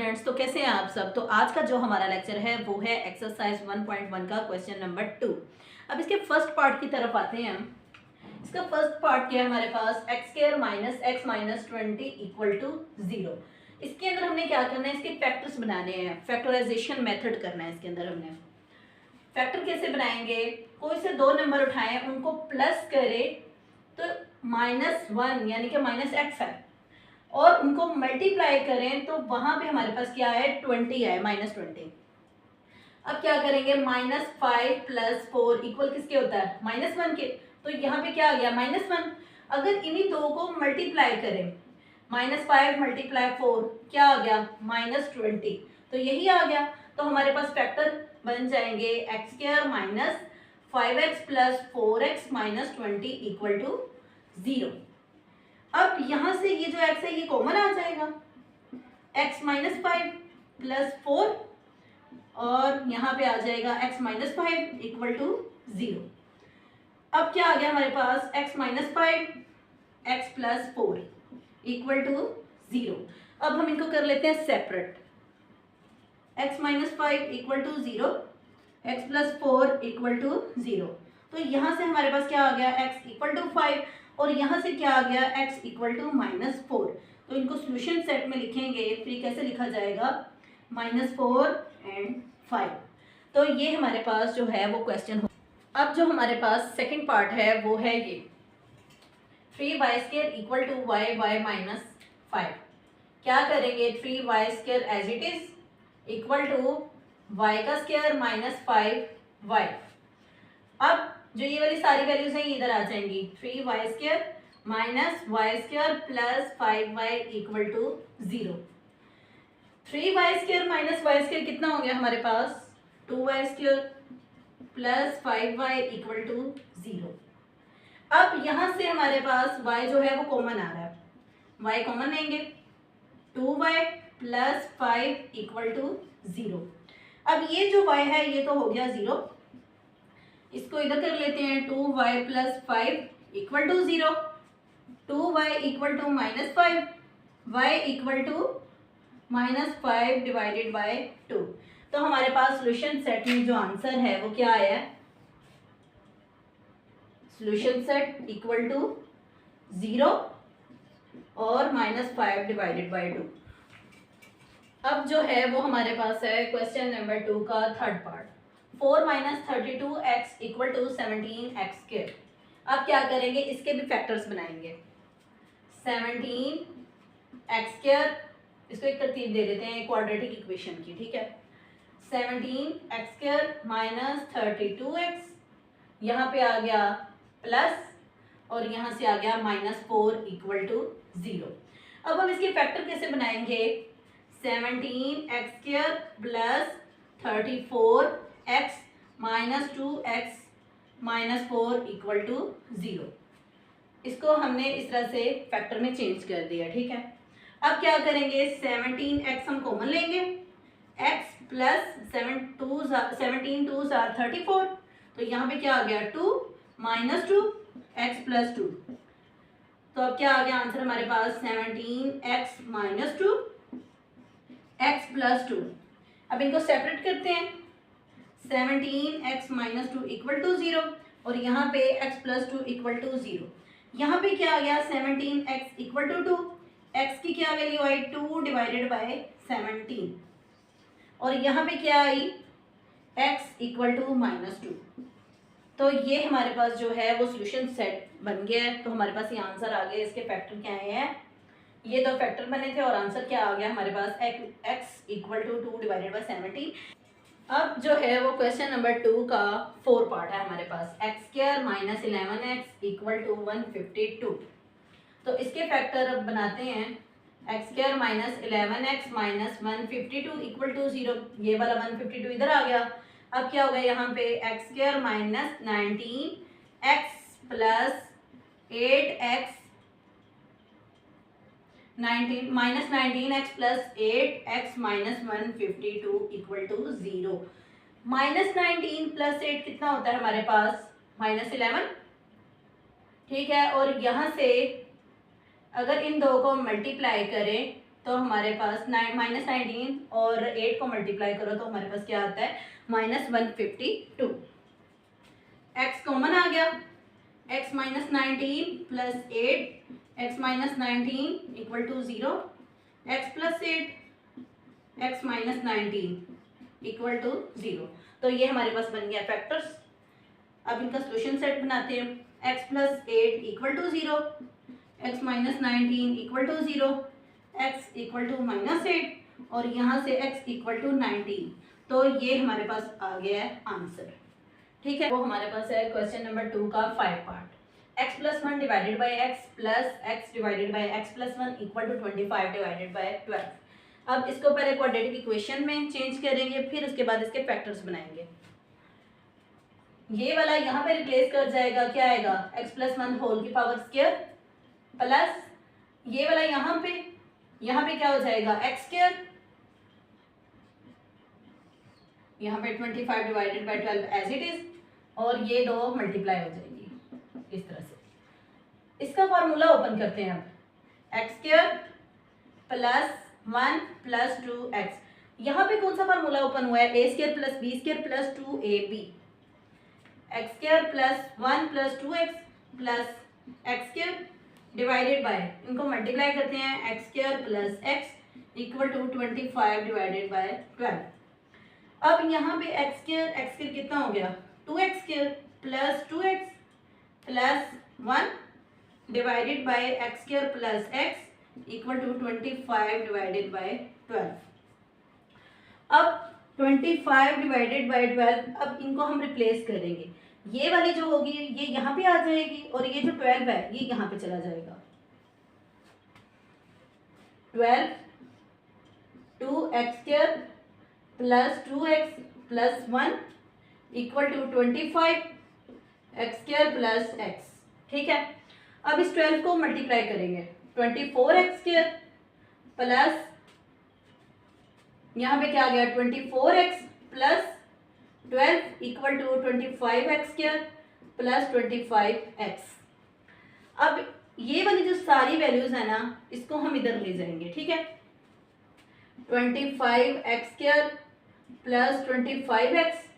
Students, तो कैसे हैं आप सब। तो आज का जो हमारा लेक्चर है वो है एक्सरसाइज 1.1 का क्वेश्चन नंबर 2। अब इसके फर्स्ट पार्ट की तरफ आते हैं हम। इसका फर्स्ट पार्ट क्या है हमारे पास, x square minus x minus 20 equal to 0। इसके अंदर हमने क्या करना है, इसके फैक्टर्स बनाने हैं, फैक्टराइजेशन मेथड करना है। इसके अंदर हमने फैक्टर कैसे बनाएंगे, कोई से दो नंबर उठाएं, उनको प्लस करें तो -1 यानी कि माइनस एक्स है, और उनको मल्टीप्लाई करें तो वहां पे हमारे पास क्या है, 20 है, -20। अब क्या करेंगे, -5 + 4 इक्वल किसके होता है, -1 के। तो यहाँ पे क्या आ गया, -1। अगर इन्हीं दो को मल्टीप्लाई करें, -5 × 4 क्या आ गया, -20। तो यही आ गया। तो हमारे पास फैक्टर बन जाएंगे x² minus 5x + 4x - 20 equal to 0। अब यहां से ये जो x है ये कॉमन आ जाएगा, x - 5 + 4 और यहाँ पे आ जाएगा x - 5 इक्वल टू 0। अब क्या आ गया हमारे पास, x - 5 x + 4 इक्वल टू 0। अब हम इनको कर लेते हैं separate, x - 5 equal to 0, x + 4 equal to 0। तो यहाँ से हमारे पास क्या आ गया, x इक्वल टू 5 और यहाँ से क्या आ गया, x इक्वल टू -4। तो इनको सोल्यूशन सेट में लिखेंगे तो ये कैसे लिखा जाएगा, -4 and 5। तो ये हमारे पास जो है वो क्वेश्चन हो। अब जो हमारे पास सेकंड पार्ट है वो है ये 3y² इक्वल टू y -5। क्या करेंगे, 3y² as it is equal to y² - 5y। अब जो ये वाली सारी वैल्यूज हैं ये इधर आ जाएंगी, 3y² - y² + 5y equal to 0। 3y² - y² कितना हो गया हमारे पास, 2y² + 5y इक्वल टू 0। अब यहां से हमारे पास y जो है वो कॉमन आ रहा है, y कॉमन लेंगे, 2y + 5 इक्वल टू 0। अब ये जो y है ये तो हो गया 0, इसको इधर कर लेते हैं, 2y + 5 equal to 0, 2y equal to -5, y equal to -5 divided by 2। तो हमारे पास सॉल्यूशन सेट में जो आंसर है वो क्या आया है, सॉल्यूशन सेट इक्वल टू 0 और -5 डिवाइडेड बाय 2। अब जो है वो हमारे पास है क्वेश्चन नंबर 2 का third part, 4 - 32x equal to 17x²। अब क्या करेंगे, इसके भी फैक्टर्स बनाएंगे, 17x², इसको एक तरतीब दे देते हैं क्वाड्रेटिक इक्वेशन की, ठीक है। 17x² - 32x, यहाँ पे आ गया प्लस और यहाँ से आ गया -4 इक्वल टू 0। अब हम इसके फैक्टर कैसे बनाएंगे, 17x² + 34x - 2x - 4 equal to 0। इसको हमने इस तरह से फैक्टर में चेंज कर दिया, ठीक है। अब क्या करेंगे, 17x हम कॉमन लेंगे, x + 17 2s are 34। तो यहाँ पे क्या आ गया, 2 - 2 x + 2। तो अब क्या आ गया आंसर हमारे पास, 17x - 2 x + 2। अब इनको सेपरेट करते हैं, 17x - 2 इक्वल टू 0 और यहाँ पे x + 2 इक्वल टू 0। यहाँ पे क्या आ गया, 17x इक्वल टू 2, x की क्या वैल्यू आई, 2 डिवाइडेड बाय 17 और यहाँ पे क्या आई, x इक्वल टू -2। तो ये हमारे पास जो है वो सॉल्यूशन सेट बन गया है। तो हमारे पास ये आंसर आ गया, इसके फैक्टर क्या आए हैं, ये तो फैक्टर बने थे और आंसर क्या आ गया हमारे पास, x equal to 2 divided by 17। अब जो है वो क्वेश्चन नंबर 2 का 4 पार्ट है हमारे पास, x² - 11x इक्वल टू 152। तो इसके फैक्टर अब बनाते हैं, x² - 11x - 152 इक्वल टू 0। ये वाला 152 इधर आ गया। अब क्या हो गया, यहाँ पे x² - 19x + 8x -19x + 8x - 152 equal to 0। -19 + 8 कितना होता है हमारे पास, -11, ठीक है। और यहाँ से अगर इन दो को मल्टीप्लाई करें तो हमारे पास -19 और 8 को मल्टीप्लाई करो तो हमारे पास क्या आता है -152। x कॉमन आ गया, x -19 plus 8, x -19 equal to 0, x plus 8, x -19 equal to 0। तो ये हमारे पास बन गया फैक्टर्स। अब इनका सोल्यूशन सेट बनाते हैं। x plus 8 equal to 0, x -19 equal to 0, x equal to -8 और यहाँ से x इक्वल टू 19। तो ये हमारे पास आ गया है आंसर। ठीक है, वो हमारे पास है क्वेश्चन नंबर 2 का 5 part. x plus 1 divided by x plus x divided by x plus 1 equal to 25 divided by 12। अब इसको पहले क्वाड्रेटिक इक्वेशन में चेंज करेंगे, फिर उसके बाद इसके फैक्टर्स बनाएंगे। ये वाला यहाँ पे रिप्लेस कर जाएगा, क्या आएगा x प्लस 1 होल की पावर स्क्वायर प्लस ये वाला यहाँ पे क्या हो जाएगा x स्क्वायर, यहाँ पे 25 divided by 12 as it is, और ये दो मल्टीप्लाई हो जाएगी इस तरह से। इसका फार्मूला ओपन करते हैं अब, x square plus 1 plus 2x। यहाँ पे कौन सा फार्मूला ओपन हुआ है, a square plus b square plus 2ab। X square plus 1 plus 2x plus x square divided by, इनको मल्टीप्लाई करते हैं, x square plus x equal to 25 divided by 12। अब यहाँ पे एक्स स्क्वायर कितना हो गया 2x square plus 2x plus 1 divided by x square plus x equal to 25 divided by 12। अब 25 डिवाइडेड बाय 12, अब इनको हम रिप्लेस करेंगे। ये वाली जो होगी ये यहाँ पे आ जाएगी और ये जो 12 है ये यहाँ पे चला जाएगा। 12 2x square plus 2x plus 1 equal to 25 x square plus x। ठीक है, अब इस 12 को मल्टीप्लाई करेंगे, 24x स्क्वायर प्लस यहाँ पे क्या आ गया 24x plus 12 equal to 25x square plus 25x। अब ये वाली जो सारी वैल्यूज है ना इसको हम इधर ले जाएंगे। ठीक है, 25x square plus 25x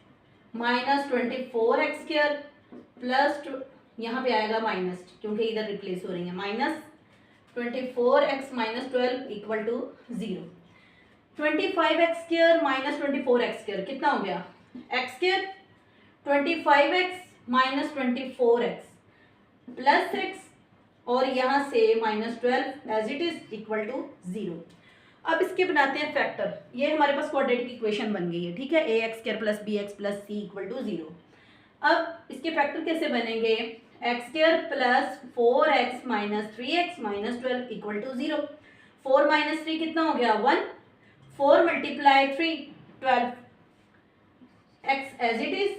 minus 24x square plus यहाँ पे आएगा माइनस, क्योंकि इधर रिप्लेस हो रही है, minus 24x minus 12 equal to 0। 25x square minus 24x square कितना हो गया x square, 25x minus 24x plus x और यहाँ से minus 12 as it is equal to 0। अब इसके बनाते हैं फैक्टर। ये हमारे पास क्वाड्रेटिक इक्वेशन बन गई है। ठीक है, ax square plus bx plus c equal to 0। अब इसके फैक्टर कैसे बनेंगे, x square plus 4x minus 3x minus 12 equal to 0। 4 minus 3 कितना हो गया 1, 4 multiply 3 12, x as it is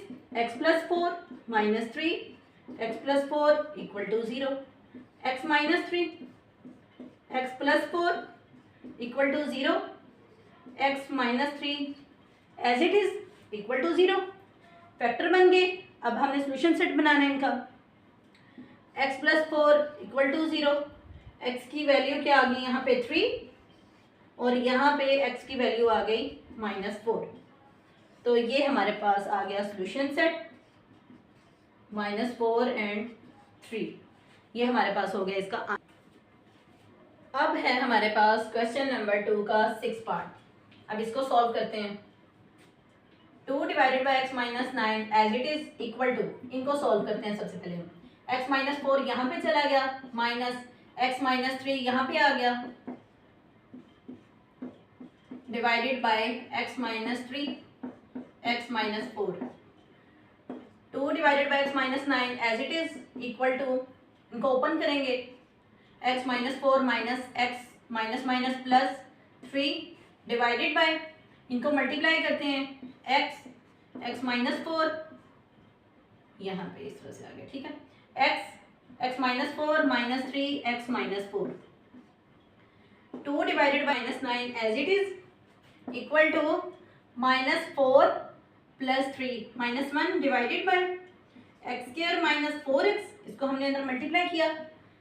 x plus 4 minus 3 x plus 4 equal to 0, x minus 3 x plus 4 equal to 0, x minus 3 as it is equal to 0। Factor बन गए। अब हमने solution set बनाना है इनका, x plus 4 equal to 0, x की value क्या आ गई यहाँ पे 3 और यहाँ पे x की वैल्यू आ गई -4। तो ये हमारे पास आ गया सोल्यूशन सेट -4 एंड 3। ये हमारे पास हो गया इसका आंसर। अब है हमारे पास क्वेश्चन नंबर 2 का 6 पार्ट। अब इसको सॉल्व करते हैं। 2 divided by x minus 9 as it is equal to, इनको सॉल्व करते हैं। सबसे पहले हम x माइनस 4 यहाँ पे चला गया, माइनस x माइनस 3 यहाँ पे आ गया, divided by x minus 3 x minus 4। 2 divided by x minus 9 as it is equal to, इनको ओपन करेंगे, x minus 4 minus x minus minus plus 3 divided by, इनको मल्टीप्लाई करते हैं, x माइनस 4 यहाँ पे इस तरह से आ गया। ठीक है, x minus 4 minus 3 x minus 4। 2 divided by minus 9 as it is equal to -4 plus 3 -1 divided by x square minus 4x, इसको हमने अंदर मल्टीप्लाई किया,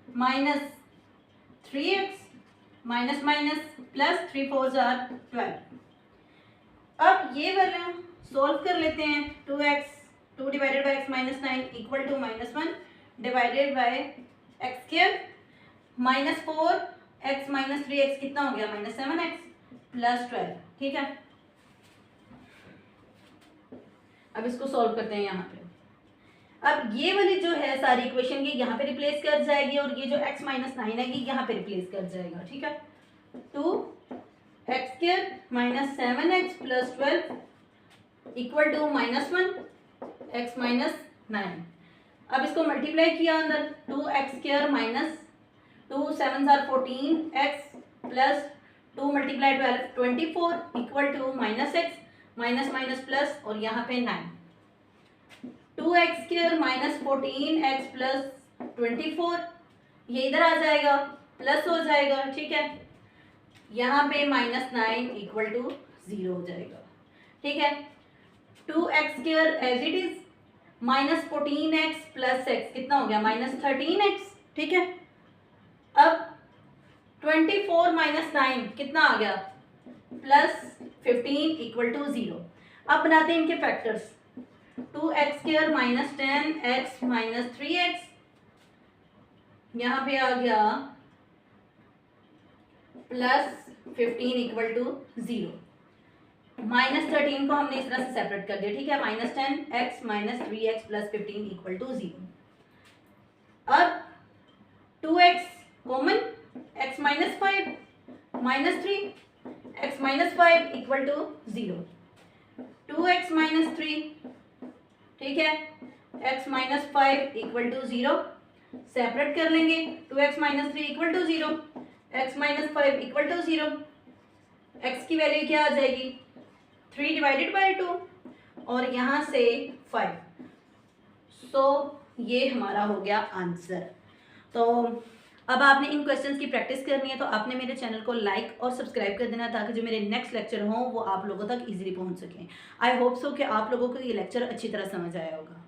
minus 3x minus minus plus 3 4 12। अब ये वाला सॉल्व कर लेते हैं। 2 divided by x minus 9 equal to -1 divided by x square minus 4 x minus 3 x कितना हो गया -7 एक्स प्लस 12। ठीक है, अब इसको सॉल्व करते हैं यहाँ पे। अब ये वाली जो है सारी इक्वेशन ये यहाँ पे रिप्लेस कर जाएगी और ये जो x माइनस 9 है ये यहाँ पे रिप्लेस कर जाएगा। ठीक है, 2 x square minus 7 x plus 12 equal to -1 x minus 9। अब इसको मल्टीप्लाई किया अंदर, 2 x square minus 2 7 14 x plus 2 multiply 12 24 equal to -x minus minus plus और यहाँ पे 9। 2 x square minus 14 x plus 24 ये इधर आ जाएगा प्लस हो जाएगा। ठीक है, यहाँ पे -9 इक्वल टू 0 हो जाएगा। ठीक है, 2 x square as it is minus 14 x plus x कितना हो गया -13 एक्स। ठीक है, अब 24 माइनस 9 कितना आ गया +15 इक्वल टू 0। अब बनाते हैं इनके factors. 2 x square minus 10 x minus 3 x यहाँ पे आ गया +15 इक्वल टू 0। -13 को हमने इस तरह से सेपरेट कर दिया। ठीक है, -10 x minus 3 x plus 15 equal to 0। अब 2x common, x minus 5 minus 3 x minus 5 equal to 0। 2x minus 3, ठीक है, x minus 5 equal to 0 separate कर लेंगे। 2x minus 3 equal to 0, x minus 5 equal to 0। x की value क्या आ जाएगी 3 divided by 2 और यहाँ से 5। सो ये हमारा हो गया आंसर। तो अब आपने इन क्वेश्चंस की प्रैक्टिस करनी है तो आपने मेरे चैनल को लाइक और सब्सक्राइब कर देना ताकि जो मेरे नेक्स्ट लेक्चर हों वो आप लोगों तक इजीली पहुंच सकें। आई होप सो कि आप लोगों को ये लेक्चर अच्छी तरह समझ आया होगा।